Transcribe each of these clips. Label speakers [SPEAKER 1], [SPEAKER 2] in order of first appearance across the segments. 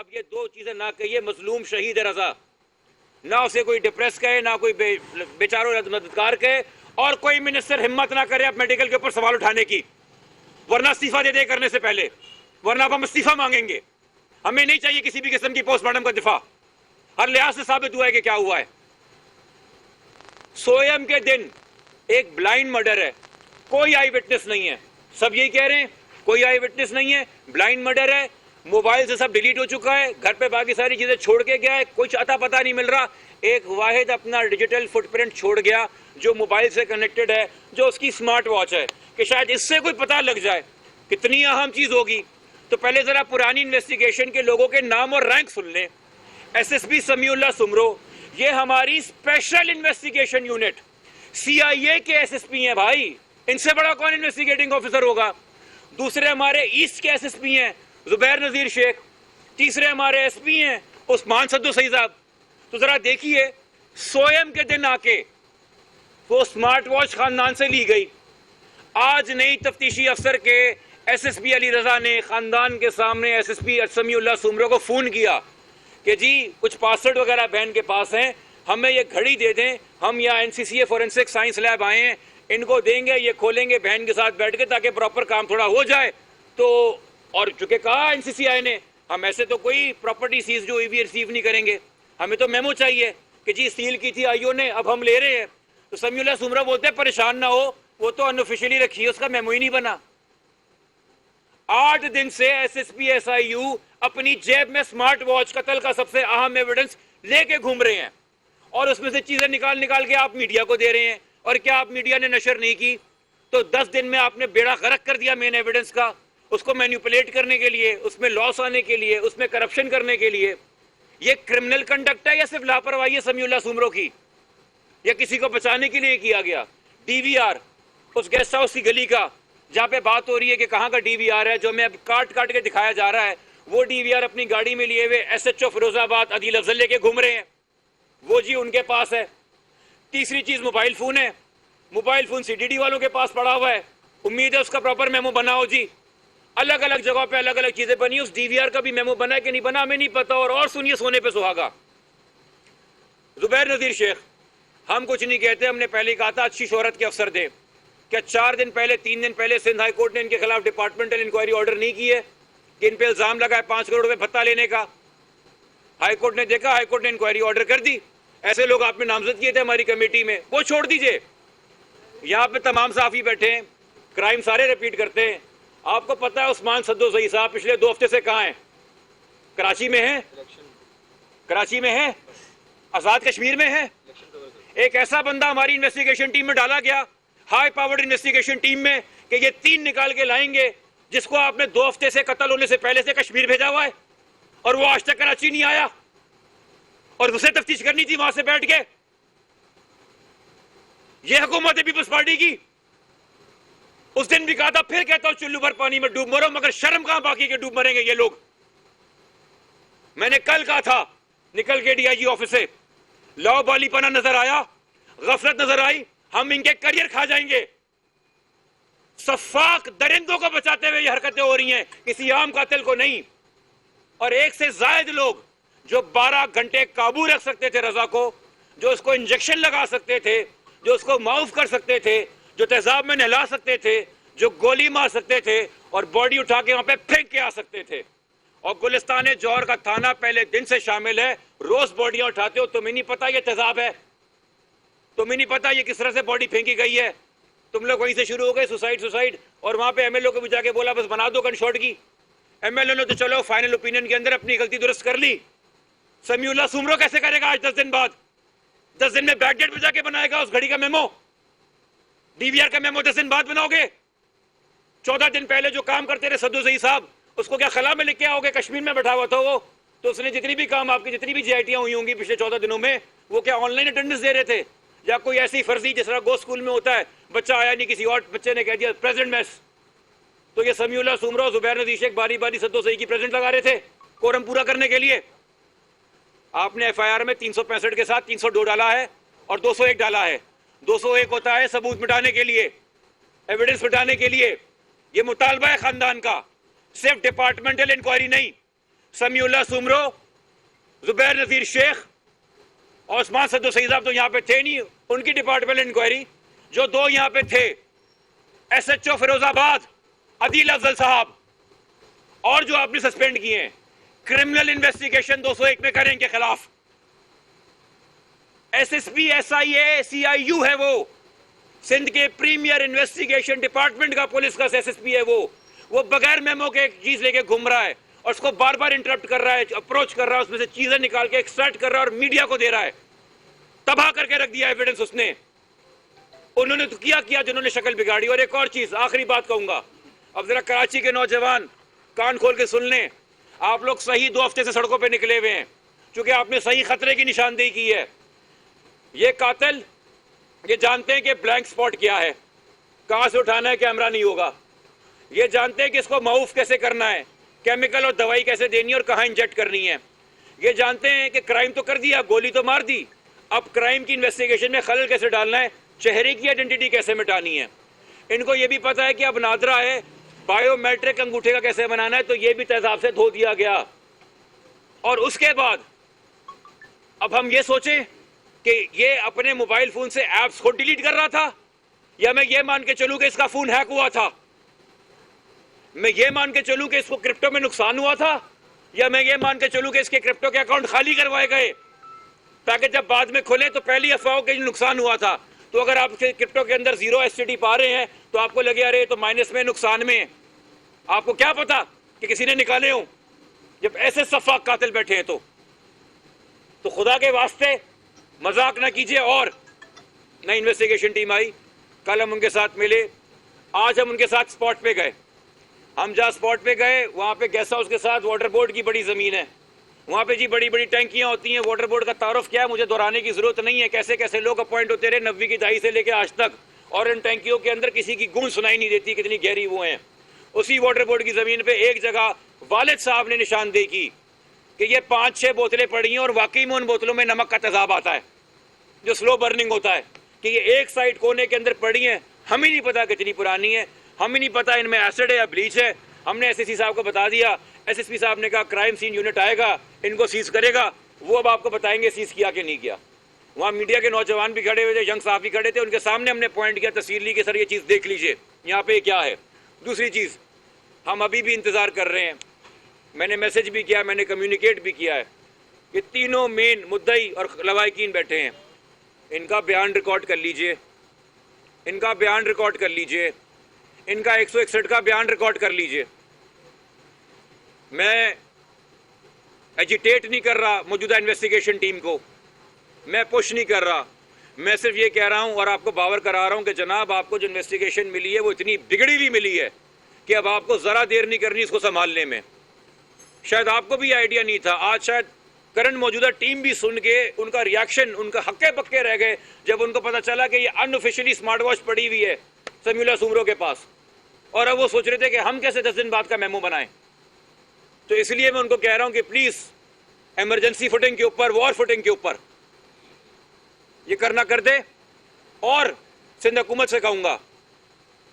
[SPEAKER 1] अब ये दो चीजें ना कहिए, मजलूम शहीद है रजा, ना उसे कोई डिप्रेस कहे, ना कोई बेचारों मददगार कहे, और कोई मिनिस्टर हिम्मत ना करे अब मेडिकल के ऊपर सवाल उठाने की, वरना इस्तीफा दे करने से पहले, वरना अब हम इस्तीफा मांगेंगे। हमें नहीं चाहिए किसी भी किस्म की पोस्टमार्टम का दिफा। हर लिहाज से साबित हुआ है कि क्या हुआ है। सोयम के दिन एक ब्लाइंड मर्डर है, कोई आई विटनेस नहीं है, सब यही कह रहे हैं कोई आई विटनेस नहीं है, ब्लाइंड मर्डर है, मोबाइल से सब डिलीट हो चुका है, घर पे बाकी सारी चीजें छोड़ के गया है, कुछ अता पता नहीं मिल रहा। एक वाहिद अपना डिजिटल फुटप्रिंट छोड़ गया जो मोबाइल से कनेक्टेड है, जो उसकी स्मार्ट वॉच है, कि शायद इससे कोई पता लग जाए। कितनी अहम चीज होगी। तो पहले जरा पुरानी इन्वेस्टिगेशन के लोगों के नाम और रैंक सुन लें। एसएसपी समीउल्लाह सुमरो, ये हमारी स्पेशल इन्वेस्टिगेशन यूनिट, सीआईए के एसएसपी हैं भाई, इनसे बड़ा कौन इन्वेस्टिगेटिंग ऑफिसर होगा। दूसरे हमारे ईस्ट के एसएसपी हैं जुबैर नजीर शेख, तीसरे हमारे एसपी हैं उस्मान सद्दू सही साहब। तो जरा देखिए, सोयम के दिन आके वो स्मार्ट वॉच खानदान से ली गई। आज नई तफ्तीशी अफसर के एसएसपी अली रजा ने खानदान के सामने एसएसपी समीउल्लाह सुमरो को फोन किया कि जी कुछ पासवर्ड वगैरह बहन के पास हैं, हमें ये घड़ी दे दें, हम यहाँ एनसीसीए फोरेंसिक साइंस लैब आए हैं, इनको देंगे, ये खोलेंगे बहन के साथ बैठ के ताकि प्रॉपर काम थोड़ा हो जाए। तो और चूंकि कहा एनसीसीआई ने, हम ऐसे तो कोई प्रॉपर्टी सीज जो हुई भी रिसीव नहीं करेंगे, हमें तो मेमो चाहिए कि जी सील की थी आईओ ने, अब हम ले रहे हैं। तो समीउल्लाह सुमरा बोलते हैं परेशान ना हो, वो तो अनऑफिशियली रखी है, उसका मेमो ही नहीं बना। 8 दिन से एसएसपी एसआईयू अपनी जेब में स्मार्ट वॉच, कत्ल का सबसे अहम एविडेंस लेके घूम रहे हैं, और उसमें से चीजें निकाल निकाल के आप मीडिया को दे रहे हैं। और क्या आप मीडिया ने नशर नहीं की? तो 10 दिन में आपने बेड़ा गर्क कर दिया मेन एविडेंस का, उसको मैनिपुलेट करने के लिए, उसमें लॉस आने के लिए, उसमें करप्शन करने के लिए। ये क्रिमिनल कंडक्ट है या सिर्फ लापरवाही है समीउल्लाह सुमरो की, या किसी को बचाने के लिए किया गया? डीवीआर उस गेस्ट हाउस की गली का जहां पे बात हो रही है कि कहां का डीवीआर है, जो मैं अब काट काट के दिखाया जा रहा है, वो डीवीआर अपनी गाड़ी में लिए हुए एसएचओ फिरोजाबाद अदील अफजल लेके घूम रहे हैं, वो जी उनके पास है। तीसरी चीज मोबाइल फोन है, मोबाइल फोन सीडीडी वालों के पास पड़ा हुआ है, उम्मीद है उसका प्रॉपर मेमो बना हो जी। अलग अलग जगह पे अलग अलग चीजें बनी, उस डीवीआर का भी मेमो बना है कि नहीं बना हमें नहीं पता। और सुनिए सोने पे सुहागा, जुबैर नजीर शेख, हम कुछ नहीं कहते, हमने पहले कहा था अच्छी शोहरत के अफसर थे। क्या 4 दिन पहले 3 दिन पहले सिंध हाई कोर्ट ने इनके खिलाफ डिपार्टमेंटल इंक्वायरी ऑर्डर नहीं की है कि इन पे इल्जाम लगा है 5 करोड़ रुपए भत्ता लेने का? हाई कोर्ट ने देखा, हाई कोर्ट ने इंक्वायरी ऑर्डर कर दी। ऐसे लोग आपने नामजद किए थे हमारी कमेटी में, वो छोड़ दीजिए। यहाँ पे तमाम साफी बैठे हैं, क्राइम सारे रिपीट करते हैं। आपको पता है उस्मान सद्दू सही साहब पिछले 2 हफ्ते से कहाँ हैं? कराची में है, कराची में है, आजाद कश्मीर में है। एक ऐसा बंदा हमारी इन्वेस्टिगेशन टीम में डाला गया, हाई पावर्ड इन्वेस्टिगेशन टीम में, कि ये 3 निकाल के लाएंगे, जिसको आपने 2 हफ्ते से कत्ल होने से पहले से कश्मीर भेजा हुआ है, और वो आज तक कराची नहीं आया, और उसे तफ्तीश करनी थी वहां से बैठ के। ये हुकूमत है पीपल्स पार्टी की। उस दिन भी कहा था, फिर कहता हूं चुल्लू भर पानी में डूब मरो, मगर शर्म कहां बाकी के डूब मरेंगे ये लोग। मैंने कल कहा था, निकल के डीआईजी ऑफिस से, लाओबालीपना नजर आया, गफलत नजर आई, हम इनके करियर खा जाएंगे। सफाक दरिंदों को बचाते हुए ये हरकतें हो रही हैं, किसी आम कातिल को नहीं। और 1 से ज्यादा लोग जो 12 घंटे काबू रख सकते थे रजा को, जो उसको इंजेक्शन लगा सकते थे, जो उसको माउफ कर सकते थे, जो तेजाब में नहला सकते थे, जो गोली मार सकते थे और बॉडी उठा के वहां पे फेंक के आ सकते थे। और गुलिस्तान जौहर का थाना पहले दिन से शामिल है, रोज बॉडियां उठाते हो, तुम्हें नहीं पता ये तेजाब है? तुम्हें नहीं पता ये किस तरह से बॉडी फेंकी गई है? तुम लोग वहीं से शुरू हो गए सुसाइड, और वहां पे एमएलए को भी जाके बोला बस बना दो गन शॉट की। एमएलए ने तो चलो फाइनल ओपिनियन के अंदर अपनी गलती दुरुस्त कर ली। समीउल्लाह सुमरो कैसे करेगा आज 10 दिन बाद? 10 दिन में बैकडेट पे जाके बनाएगा उस घड़ी का मेमो, डीवीआर का मेमो 10 दिन बाद बनाओगे? 14 दिन पहले जो काम करते रहे सद्दू सही साहब, उसको क्या खला में लेके आओगे? कश्मीर में बैठा हुआ था वो, तो उसने जितनी भी काम आपकी जितनी भी जीआईटियां हुई होंगी पिछले 14 दिनों में, वो क्या ऑनलाइन अटेंडेंस दे रहे थे, या कोई ऐसी फर्जी जिस तरह गो स्कूल में होता है, बच्चा आया नहीं, किसी और बच्चे ने कह दिया प्रेजेंट मेस? तो ये समीउल्लाह सुमरो, जुबैर नजीर शेख बारी बारी सद्दू सही की प्रेजेंट लगा रहे थे कोरम पूरा करने के लिए। आपने एफआईआर में 365 के साथ 302 डाला है और 201 डाला है। 201 होता है सबूत मिटाने के लिए, एविडेंस मिटाने के लिए। ये मुतालबा है खानदान का, सिर्फ डिपार्टमेंटल इंक्वायरी नहीं, समीउल्लाह सुमरो, जुबैर नजीर शेख, ओस्मान सद्दो सईद साहब तो यहां पे थे नहीं, उनकी डिपार्टमेंट इंक्वायरी। जो दो यहां पे थे, SHO फिरोजाबाद अदील अफजल साहब, और जो आपने सस्पेंड किए हैं, क्रिमिनल इन्वेस्टिगेशन 201 में करें इनके खिलाफ। SSP SIA CIU है वो, सिंध के प्रीमियर इन्वेस्टिगेशन डिपार्टमेंट का पुलिस का SSP है वो बगैर मेमो के एक चीज लेके घूम रहा है और उसको बार बार इंटरप्ट कर रहा है, अप्रोच कर रहा है, उसमें से चीजें निकाल के एक्सट्रैक्ट कर रहा है और मीडिया को दे रहा है। तबाह करके रख दिया एविडेंस उसने। उन्होंने तो किया जिन्होंने शक्ल बिगाड़ी। और एक और चीज, आखिरी बात कहूंगा, अब जरा कराची के नौजवान कान खोल के सुन लें। आप लोग सही 2 हफ्ते से सड़कों पे निकले हुए हैं, क्योंकि आपने सही खतरे की निशानदेही की है। ये कातिल ये जानते हैं कि ब्लैंक स्पॉट क्या है, कहां से उठाना है, कैमरा नहीं होगा। ये जानते हैं कि इसको माउफ कैसे करना है, केमिकल और दवाई कैसे देनी है और कहां इंजेक्ट करनी है। ये जानते हैं कि क्राइम तो कर दिया, गोली तो मार दी, अब क्राइम की इन्वेस्टिगेशन में खलल कैसे डालना है, चेहरे की आइडेंटिटी कैसे मिटानी है। इनको ये भी पता है कि अब नादरा है, बायोमेट्रिक अंगूठे का कैसे बनाना है, तो ये भी तेजाब से धो दिया गया। और उसके बाद अब हम ये सोचें कि ये अपने मोबाइल फोन से एप्स को डिलीट कर रहा था, या मैं ये मान के चलूं कि इसका फोन हैक हुआ था, मैं ये मान के चलूं कि इसको क्रिप्टो में नुकसान हुआ था, या मैं ये मान के चलूं कि इसके क्रिप्टो के अकाउंट खाली करवाए गए ताकि जब बाद में खुले तो पहली अफवाहों के नुकसान हुआ था। तो अगर आप क्रिप्टो के अंदर 0 STD पा रहे हैं तो आपको लगे अरे तो माइनस में, नुकसान में। आपको क्या पता कि किसी ने निकाले हों, जब ऐसे सफाक कातिल बैठे हैं। तो खुदा के वास्ते मजाक ना कीजिए। और नई इन्वेस्टिगेशन टीम आई, कल हम उनके साथ मिले, आज हम उनके साथ स्पॉट पे गए। हम जहाँ स्पॉट पे गए वहाँ पे गेस्ट हाउस के साथ वाटर बोर्ड की बड़ी ज़मीन है, वहाँ पे जी बड़ी बड़ी टैंकियाँ होती हैं। वाटर बोर्ड का तारुफ क्या है मुझे दोहराने की ज़रूरत नहीं है, कैसे कैसे लोग अपॉइंट होते रहे 90 की दहाई से लेकर आज तक, और इन टैंकियों के अंदर किसी की गूंज सुनाई नहीं देती कितनी गहरी वो हैं। उसी वाटर बोर्ड की ज़मीन पर एक जगह वालिद साहब ने निशानदेही की कि ये 5-6 बोतलें पड़ी हैं और वाकई में उन बोतलों में नमक का तेजाब आता है जो स्लो बर्निंग होता है, कि ये एक साइड कोने के अंदर पड़ी हैं। हमें नहीं पता कितनी पुरानी है, हमें नहीं पता इनमें एसिड है या ब्लीच है। हमने SSC साहब को बता दिया, SSP साहब ने कहा क्राइम सीन यूनिट आएगा, इनको सीज करेगा, वो अब आपको बताएंगे सीज किया कि नहीं किया। वहाँ मीडिया के नौजवान भी खड़े हुए थे, यंग साहब भी खड़े थे, उनके सामने हमने पॉइंट किया, तस्वीर ली कि सर ये चीज़ देख लीजिए यहाँ पे क्या है। दूसरी चीज़, हम अभी भी इंतज़ार कर रहे हैं, मैंने मैसेज भी किया, मैंने कम्युनिकेट भी किया है कि तीनों मेन मुद्दई और लवाहिकीन बैठे हैं, इनका बयान रिकॉर्ड कर लीजिए, इनका बयान रिकॉर्ड कर लीजिए, इनका 161 का बयान रिकॉर्ड कर लीजिए। मैं एजिटेट नहीं कर रहा मौजूदा इन्वेस्टिगेशन टीम को, मैं पुश नहीं कर रहा, मैं सिर्फ ये कह रहा हूं और आपको बावर करा रहा हूं कि जनाब आपको जो इन्वेस्टिगेशन मिली है वो इतनी बिगड़ी हुई मिली है कि अब आपको ज़रा देर नहीं करनी इसको संभालने में। शायद आपको भी आइडिया नहीं था, आज शायद करंट मौजूदा टीम भी सुन के उनका रिएक्शन, उनका हक्के पक्के रह गए जब उनको पता चला कि ये अनऑफिशियली स्मार्ट वॉच पड़ी हुई है समीउल्लाह सुमरो के पास, और अब वो सोच रहे थे कि हम कैसे 10 दिन बाद का मेमो बनाएं। तो इसलिए मैं उनको कह रहा हूं कि प्लीज इमरजेंसी फुटिंग के ऊपर, वॉर फुटिंग के ऊपर ये करना कर दे। और सिंध हुकूमत से कहूंगा,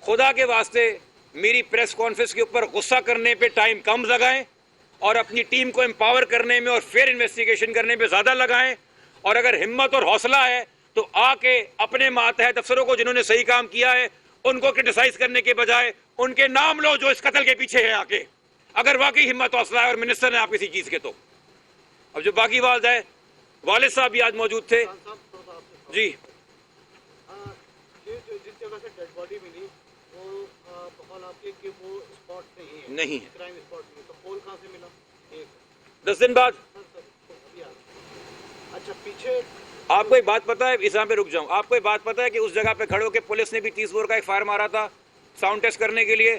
[SPEAKER 1] खुदा के वास्ते मेरी प्रेस कॉन्फ्रेंस के ऊपर गुस्सा करने पे टाइम कम लगाएं और अपनी टीम को एम्पावर करने में और फेयर इन्वेस्टिगेशन करने पे ज़्यादा लगाएं। और अगर हिम्मत और हौसला है तो आके अपने मातहत अफसरों को जिन्होंने सही काम किया है उनको क्रिटिसाइज करने के बजाय उनके नाम लो जो इस कत्ल के पीछे है आके, अगर वाकई हिम्मत हौसला है और मिनिस्टर है आप किसी चीज़ के। तो अब जो बाकी बात है, वालिद साहब भी आज मौजूद थे जी।
[SPEAKER 2] जिस जगह से डेड बॉडी मिली वो बकौल आपके कि वो स्पॉट
[SPEAKER 1] नहीं है,
[SPEAKER 2] क्राइम स्पॉट नहीं, तो पोल कहाँ से मिला?
[SPEAKER 1] 10 दिन बाद।
[SPEAKER 2] अच्छा, पीछे
[SPEAKER 1] आपको एक बात पता है, इस यहाँ पे रुक जाऊं, आपको एक बात पता है कि उस जगह पे खड़े होकर पुलिस ने भी 30 बोर का एक फायर मारा था साउंड टेस्ट करने के लिए।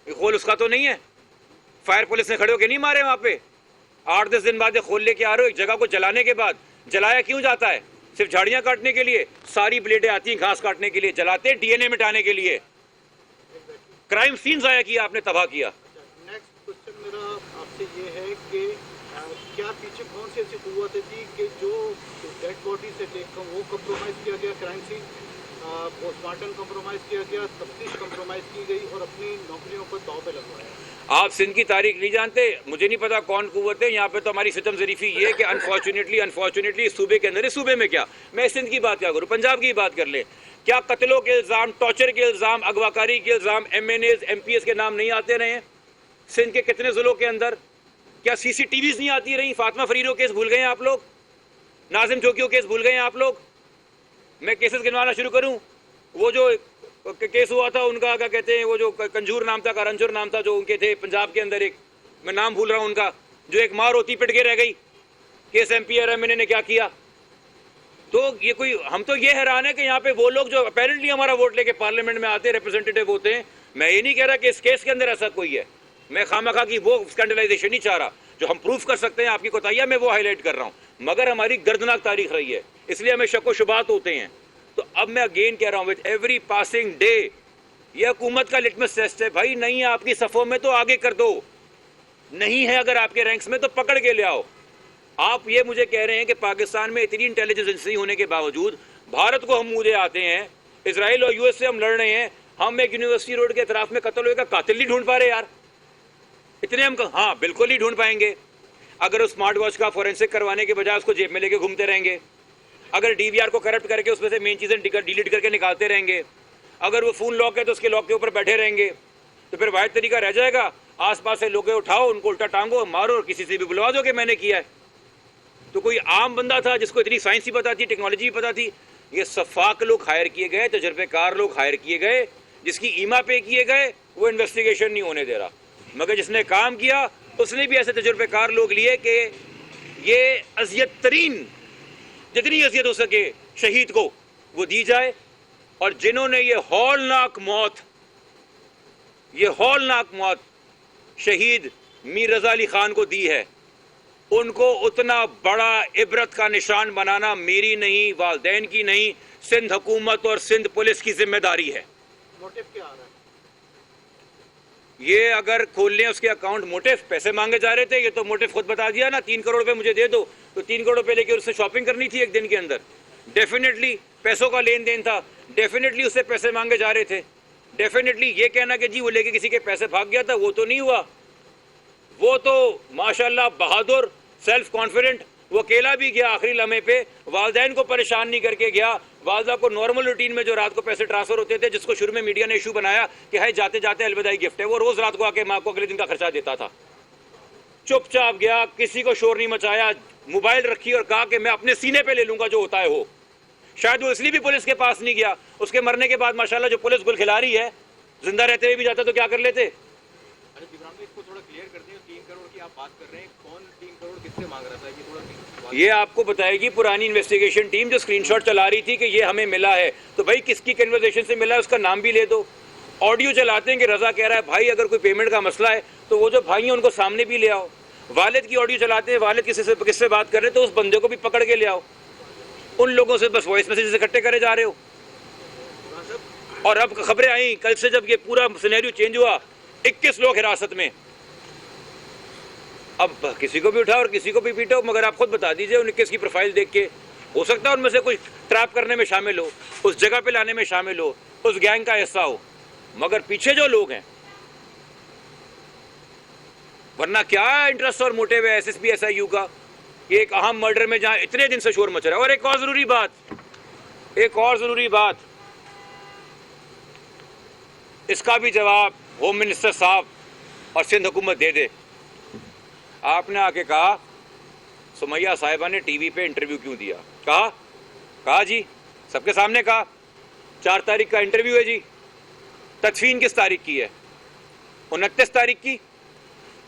[SPEAKER 1] खोल उसका तो नहीं है, फायर पुलिस ने खड़े होकर नहीं मारे वहां पे। 8-10 दिन बाद खोल लेके आ रहे हो एक जगह को जलाने के बाद। जलाया क्यों जाता है? सिर्फ झाड़ियां काटने के लिए? सारी ब्लेडें आती हैं घास काटने के लिए, जलाते हैं DNA मिटाने के लिए। क्राइम सीन जाया किया आपने, तबाह किया।
[SPEAKER 2] नेक्स्ट क्वेश्चन मेरा आपसे ये है कि क्या पीछे कौन सी ऐसी कुव्वत थी कि जो डेड बॉडी से देखकर वो कंप्रोमाइज किया गया क्राइम सीन? पोस्टमार्टम कम्प्रोमाइज किया गया, तफ्तीश कम्प्रोमाइज की गई और अपनी नौकरियों को दांव पे लगवाया।
[SPEAKER 1] आप सिंध की तारीख नहीं जानते, मुझे नहीं पता कौन कुव्वत है यहाँ पे। तो हमारी सितम जरीफी ये है कि अनफॉर्चुनेटली सूबे के अंदर, इस सूबे में क्या, मैं सिंध की बात क्या करूँ, पंजाब की बात कर ले, क्या कत्लों के इल्जाम, टॉर्चर के इल्जाम, अगवाकारी के इल्जाम, MNAs MPs के नाम नहीं आते रहे सिंध के कितने जिलों के अंदर? क्या CCTVs नहीं आती रही? फातिमा फरीदो केस भूल गए आप लोग? नाजिम चौकियो केस भूल गए आप लोग? मैं केसेस गिनवाना शुरू करूं? वो जो केस हुआ था उनका, क्या कहते हैं, वो जो कंजूर नाम था, करंजूर नाम था, जो उनके थे पंजाब के अंदर, एक मैं नाम भूल रहा हूं उनका, जो एक मार होती पिट के रह गई, केस MP और MNA ने क्या किया? तो ये कोई, हम तो ये हैरान है कि यहाँ पे वो लोग जो अपेरेंटली हमारा वोट लेके पार्लियामेंट में आते हैं, रिप्रेजेंटेटिव होते हैं, मैं ये नहीं कह रहा कि इस केस के अंदर ऐसा कोई है, मैं खामखा की वो स्कैंडलाइजेशन नहीं चाह रहा, जो हम प्रूफ कर सकते हैं आपकी कोताहियां, मैं वो हाईलाइट कर रहा हूं, मगर हमारी गर्दनाक तारीख रही है, इसलिए हमें शक व शुबात होते हैं। तो अब मैं अगेन कह रहा हूं, विद एवरी पासिंग डे ये हुकूमत का लिटमस टेस्ट है भाई, नहीं है आपकी सफ़ों में तो आगे कर दो, नहीं है अगर आपके रैंक्स में तो पकड़ के ले आओ। आप ये मुझे कह रहे हैं कि पाकिस्तान में इतनी इंटेलिजेंस एजेंसी होने के बावजूद भारत को हम मुझे आते हैं, इसराइल और US से हम लड़ रहे हैं, हम एक यूनिवर्सिटी रोड के अतराफ में कत्ल हुए का कातिल नहीं ढूंढ पा रहे यार, इतने हम, हाँ बिल्कुल नहीं ढूंढ पाएंगे। अगर उस स्मार्ट वॉच का फोरेंसिक करवाने के बजाय उसको जेब में लेके घूमते रहेंगे, अगर DVR को करप्ट करके उसमें से मेन चीज़ें डिलीट करके निकालते रहेंगे, अगर वो फ़ोन लॉक है तो उसके लॉक के ऊपर बैठे रहेंगे, तो फिर वाहिद तरीका रह जाएगा, आसपास से लोग उठाओ, उनको उल्टा टांगो, मारो और किसी से भी बुलवा दो कि मैंने किया है। तो कोई आम बंदा था जिसको इतनी साइंस ही पता थी, टेक्नोलॉजी भी पता थी, ये सफाक लोग हायर किए गए, तजर्बेकार लोग हायर किए गए, जिसकी ईमा पे किए गए, वो इन्वेस्टिगेशन नहीं होने दे रहा। मगर जिसने काम किया उसने भी ऐसे तजर्बेकार लोग लिए कि ये अजियत तरीन, जितनी अजियत हो सके शहीद को वो दी जाए, और जिन्होंने ये हौलनाक मौत शहीद मीर रजा अली खान को दी है, उनको उतना बड़ा इबरत का निशान बनाना मेरी नहीं, वालदैन की नहीं, सिंध हुकूमत और सिंध पुलिस की जिम्मेदारी है।
[SPEAKER 2] मोटिव क्या आ रहा है?
[SPEAKER 1] ये अगर खोल लें उसके अकाउंट, मोटिव पैसे मांगे जा रहे थे, ये तो मोटिव खुद बता दिया ना, 3 करोड़ रुपए मुझे दे दो, तो 3 करोड़ रुपए लेके उससे शॉपिंग करनी थी एक दिन के अंदर, डेफिनेटली पैसों का लेन देन था, डेफिनेटली उससे पैसे मांगे जा रहे थे, डेफिनेटली ये कहना कि जी वो लेके किसी के पैसे भाग गया था, वो तो नहीं हुआ। वो तो माशाल्लाह बहादुर, सेल्फ कॉन्फिडेंट, वो अकेला भी गया आखिरी लम्हे पे, वालदैन को परेशान नहीं करके गया, वालदा को नॉर्मल रूटीन में जो रात को पैसे ट्रांसफर होते थे, जिसको शुरू में मीडिया ने इशू बनाया कि है जाते जाते अलविदाई गिफ्ट है, वो रोज रात को आके माँ को अगले दिन का खर्चा देता था, चुपचाप गया, किसी को शोर नहीं मचाया, मोबाइल रखी और कहा कि मैं अपने सीने पे ले लूंगा जो होता है हो। शायद वो इसलिए भी पुलिस के पास नहीं गया, उसके मरने के बाद माशाल्लाह जो पुलिस गुल खिला रही है, जिंदा रहते हुए भी जाता तो क्या कर लेते।
[SPEAKER 3] अरे जिब्रान भाई, इसको थोड़ा क्लियर कर दें, 3 करोड़ की आप बात कर रहे हैं, कौन 3 करोड़ किससे मांग रहा था, ये थोड़ा
[SPEAKER 1] ये आपको बताएगी पुरानी इन्वेस्टिगेशन टीम जो स्क्रीनशॉट चला रही थी कि ये हमें मिला है, तो भाई किसकी कन्वर्सेशन से मिला है उसका नाम भी ले दो। ऑडियो चलाते हैं कि रजा कह रहा है भाई अगर कोई पेमेंट का मसला है तो वो जो भाई हैं उनको सामने भी ले आओ। वालिद की ऑडियो चलाते हैं, वालिद किससे बात कर रहे हैं तो उस बंदे को भी पकड़ के ले आओ। उन लोगों से बस वॉइस मैसेज इकट्ठे करे जा रहे हो। और अब खबरें आई कल से जब ये पूरा सिनेरियो चेंज हुआ, 21 लोग हिरासत में। अब किसी को भी उठाओ और किसी को भी पीटो, मगर आप खुद बता दीजिए उन 21 की प्रोफाइल देख के, हो सकता है उनमें से कुछ ट्रैप करने में शामिल हो, उस जगह पे लाने में शामिल हो, उस गैंग का हिस्सा हो, मगर पीछे जो लोग हैं, वरना क्या इंटरेस्ट और मोटिव है SSP SIU का ये एक अहम मर्डर में जहां इतने दिन से शोर मच रहा है। और एक और जरूरी बात, इसका भी जवाब होम मिनिस्टर साहब और सिंध हुकूमत दे दे। आपने आके कहा सुमैया साहिबा ने टीवी पे इंटरव्यू क्यों दिया, कहा जी सबके सामने कहा 4 तारीख का इंटरव्यू है जी। तदफीन किस तारीख की है? 29 तारीख की।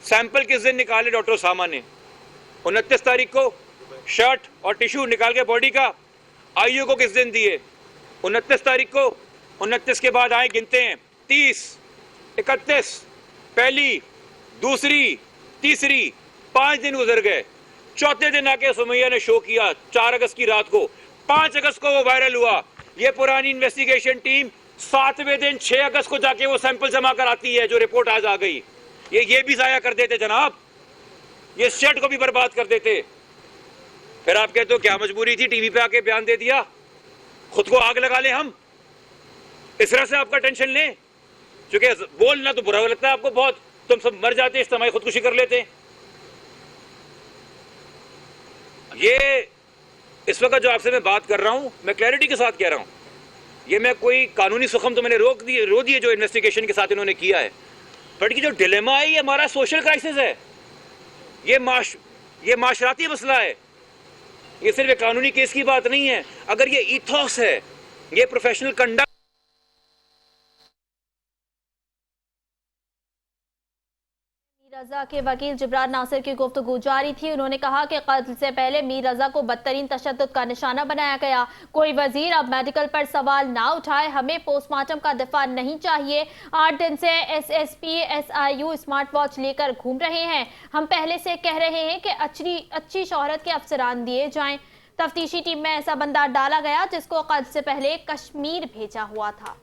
[SPEAKER 1] सैंपल किस दिन निकाले डॉक्टर उसामा ने? 29 तारीख को। शर्ट और टिश्यू निकाल के बॉडी का IU को किस दिन दिए? 29 तारीख को। 29 के बाद आए गिनते हैं 30, 31, पहली, दूसरी, तीसरी, 5 दिन गुजर गए। चौथे दिन आके सुमैया ने शो किया 4 अगस्त की रात को, 5 अगस्त को वो वायरल हुआ। ये पुरानी इन्वेस्टिगेशन टीम 7वें दिन 6 अगस्त को जाके वो सैंपल जमा कराती है जो रिपोर्ट आज आ गई। ये भी जाया कर देते जनाब, ये शर्ट को भी बर्बाद कर देते। फिर आप कहते हो क्या मजबूरी थी टीवी पे आके बयान दे दिया, खुद को आग लगा ले हम। इस तरह से आपका टेंशन लें, क्योंकि बोलना तो बुरा लगता है आपको बहुत, तुम सब मर जाते, इज्तिमाई खुदकुशी कर लेते। ये इस वक्त जो आपसे मैं बात कर रहा हूं, मैं क्लैरिटी के साथ कह रहा हूं, ये मैं कोई कानूनी सुखम तो मैंने रो दिए जो इन्वेस्टिगेशन के साथ इन्होंने किया है, बट की जो डिलेमा है ये हमारा सोशल क्राइसिस है, ये माशराती मसला है, ये सिर्फ एक कानूनी केस की बात नहीं है। अगर ये ईथॉस है, ये प्रोफेशनल कंडक्ट
[SPEAKER 4] मीर रजा के वकील जिब्रान नासिर की गुफ्तगू जारी थी। उन्होंने कहा कि कत्ल से पहले मीर रजा को बदतरीन तशद्दुद का निशाना बनाया गया। कोई वजीर अब मेडिकल पर सवाल ना उठाए, हमें पोस्टमार्टम का दफा नहीं चाहिए। 8 दिन से SSP SIU स्मार्ट वॉच लेकर घूम रहे हैं। हम पहले से कह रहे हैं कि अच्छी शोहरत के अफसरान दिए जाएं। तफ्तीशी टीम में ऐसा बंदा डाला गया जिसको कत्ल से पहले कश्मीर भेजा हुआ था।